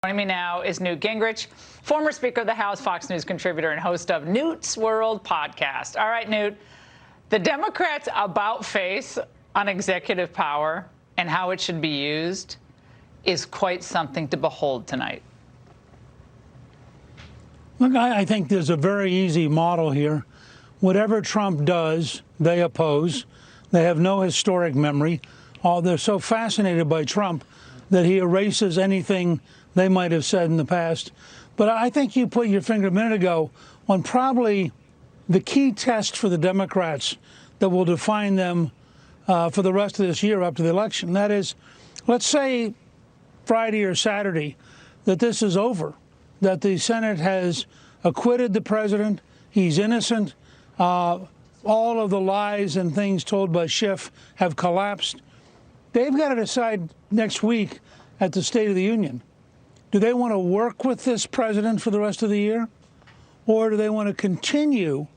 Joining me now is Newt Gingrich, former Speaker of the House, Fox News contributor, and host of Newt's World podcast. All right, Newt, the Democrats' about-face on executive power and how it should be used is quite something to behold tonight. Look, I think there's a very easy model here. Whatever Trump does, they oppose. They have no historic memory. They're so fascinated by Trump that he erases anything they might have said in the past. But I think you put your finger a minute ago on probably the key test for the Democrats that will define them for the rest of this year up to the election. That is, let's say Friday or Saturday that this is over, that the Senate has acquitted the president, he's innocent, all of the lies and things told by Schiff have collapsed. They've got to decide next week at the State of the Union. Do they want to work with this president for the rest of the year? Or do they want to continue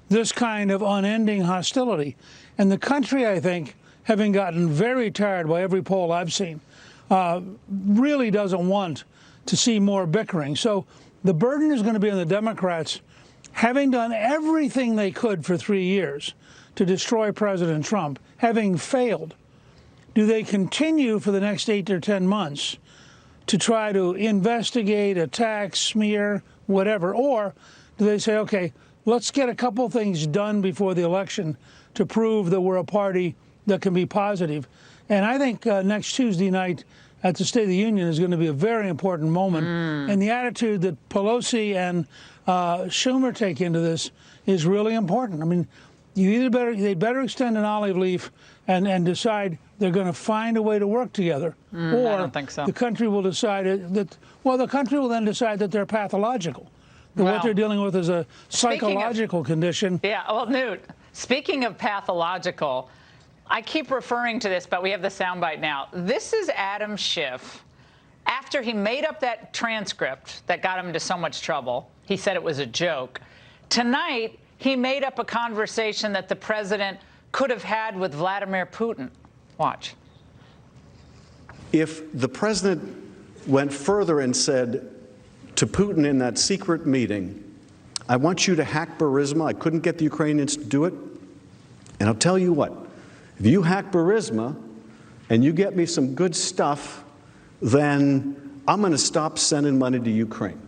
this kind of unending hostility? And the country, I think, having gotten very tired by every poll I've seen, really doesn't want to see more bickering. So the burden is going to be on the Democrats, having done everything they could for 3 years to destroy President Trump, having failed. Do they continue for the next 8 or 10 months to try to investigate, attack, smear, whatever? Or do they say, okay, let's get a couple things done before the election to prove that we're a party that can be positive? And I think next Tuesday night at the State of the Union is going to be a very important moment. And the attitude that Pelosi and Schumer take into this is really important. I mean, they'd better extend an olive leaf and decide they're going to find a way to work together. Or I don't think so. The country will decide the country will then decide that they're pathological, that what they're dealing with is a psychological condition. Yeah, well, Newt, speaking of pathological, I keep referring to this, but we have the soundbite now. This is Adam Schiff. After he made up that transcript that got him into so much trouble, he said it was a joke. Tonight, he made up a conversation that the president could have had with Vladimir Putin. Watch. If the president went further and said to Putin in that secret meeting, I want you to hack Burisma, I couldn't get the Ukrainians to do it, and I'll tell you what, if you hack Burisma and you get me some good stuff, then I'm going to stop sending money to Ukraine.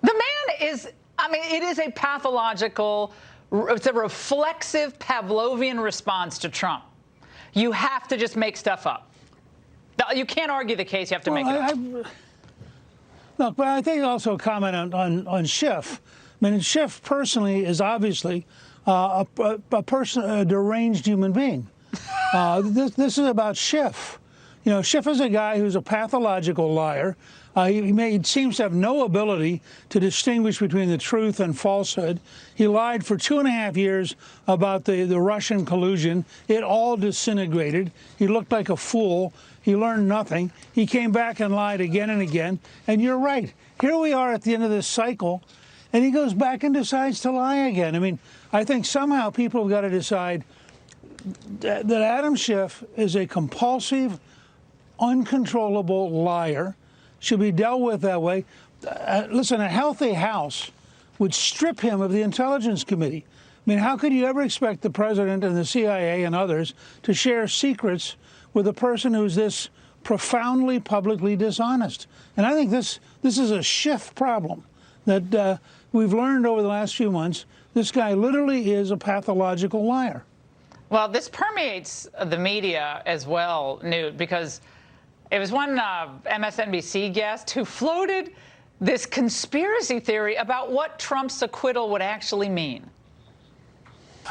The man is, I mean, it is a pathological, it's a reflexive Pavlovian response to Trump. You have to just make stuff up. You can't argue the case. You have to make it up. Look, but I think also a comment on Schiff. I mean, Schiff personally is obviously a deranged human being. This is about Schiff. You know, Schiff is a guy who's a pathological liar. He seems to have no ability to distinguish between the truth and falsehood. He lied for 2.5 years about the Russian collusion. It all disintegrated. He looked like a fool. He learned nothing. He came back and lied again and again. And you're right. Here we are at the end of this cycle, and he goes back and decides to lie again. I mean, I think somehow people have got to decide that Adam Schiff is a compulsive, uncontrollable liar, should be dealt with that way. Listen, a healthy House would strip him of the Intelligence Committee. I mean, how could you ever expect the president and the CIA and others to share secrets with a person who's this profoundly publicly dishonest? And I think this is a Schiff problem that we've learned over the last few months. This guy literally is a pathological liar. Well, this permeates the media as well, Newt, because it was one MSNBC guest who floated this conspiracy theory about what Trump's acquittal would actually mean.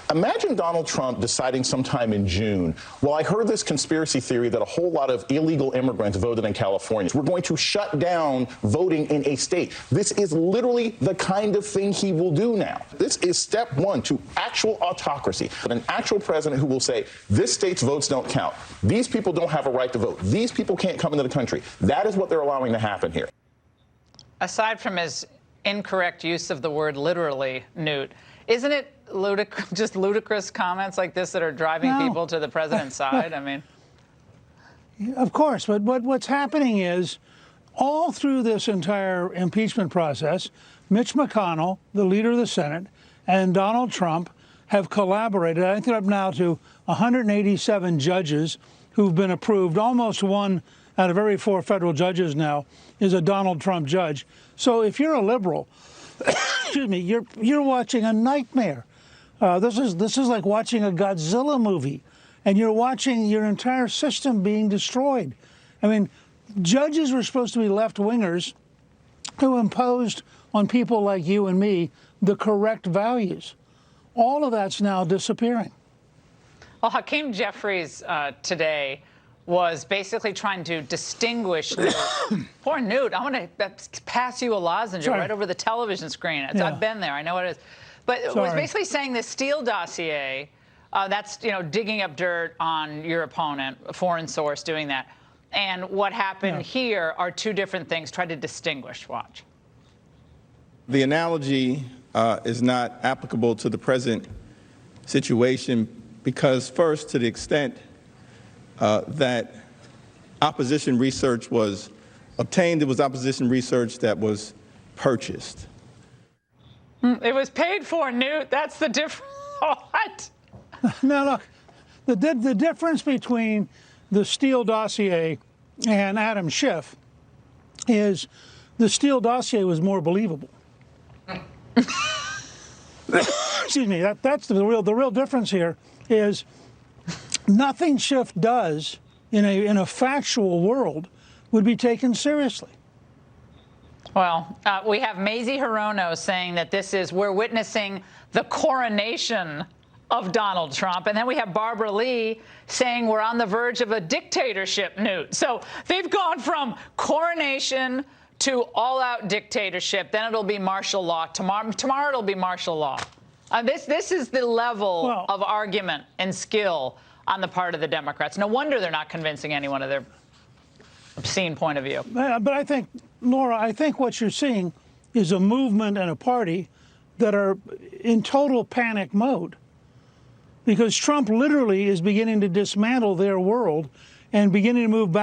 Imagine Donald Trump deciding sometime in June, well, I heard this conspiracy theory that a whole lot of illegal immigrants voted in California. We're going to shut down voting in a state. This is literally the kind of thing he will do now. This is step one to actual autocracy, but an actual president who will say, this state's votes don't count. These people don't have a right to vote. These people can't come into the country. That is what they're allowing to happen here. Aside from his incorrect use of the word literally, Newt, isn't it just ludicrous comments like this that are driving people to the president's side? I mean, of course, but what's happening is all through this entire impeachment process, Mitch McConnell, the leader of the Senate, and Donald Trump have collaborated. I think they're up now to 187 judges who've been approved. Almost one out of every 4 federal judges now is a Donald Trump judge. So if you're a liberal, excuse me, you're watching a nightmare. This is like watching a Godzilla movie, and you're watching your entire system being destroyed. I mean, judges were supposed to be left-wingers who imposed on people like you and me the correct values. All of that's now disappearing. Well, Hakeem Jeffries today was basically trying to distinguish Newt. Poor Newt. I want to pass you a lozenge right over the television screen. I've been there. I know what it is. But it was basically saying the Steele dossier, that's, digging up dirt on your opponent, a foreign source doing that. And what happened here are 2 different things. Try to distinguish. Watch. The analogy is not applicable to the present situation because, first, to the extent that opposition research was obtained, it was opposition research that was purchased. It was paid for, Newt. That's the difference. What? Now, look, the difference between the Steele dossier and Adam Schiff is the Steele dossier was more believable. Excuse me. That's the real difference here is nothing Schiff does in a factual world would be taken seriously. Well, we have Mazie Hirono saying that we're witnessing the coronation of Donald Trump. And then we have Barbara Lee saying we're on the verge of a dictatorship, Newt. So they've gone from coronation to all-out dictatorship. Then it'll be martial law. Tomorrow it'll be martial law. This is the level of argument and skill on the part of the Democrats. No wonder they're not convincing anyone of their obscene point of view. But I think, Laura, what you're seeing is a movement and a party that are in total panic mode because Trump literally is beginning to dismantle their world and beginning to move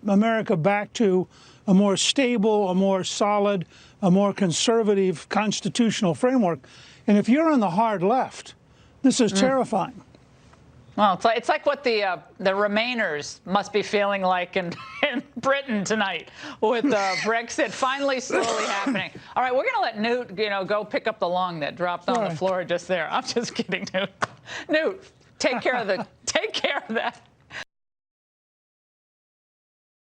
America back to a more stable, a more solid, a more conservative constitutional framework. And if you're on the hard left, this is terrifying. Well, it's like what the Remainers must be feeling like in Britain tonight with Brexit finally slowly happening. All right, we're going to let Newt, go pick up the lung that dropped on the floor just there. I'm just kidding, Newt. Newt, take care of that.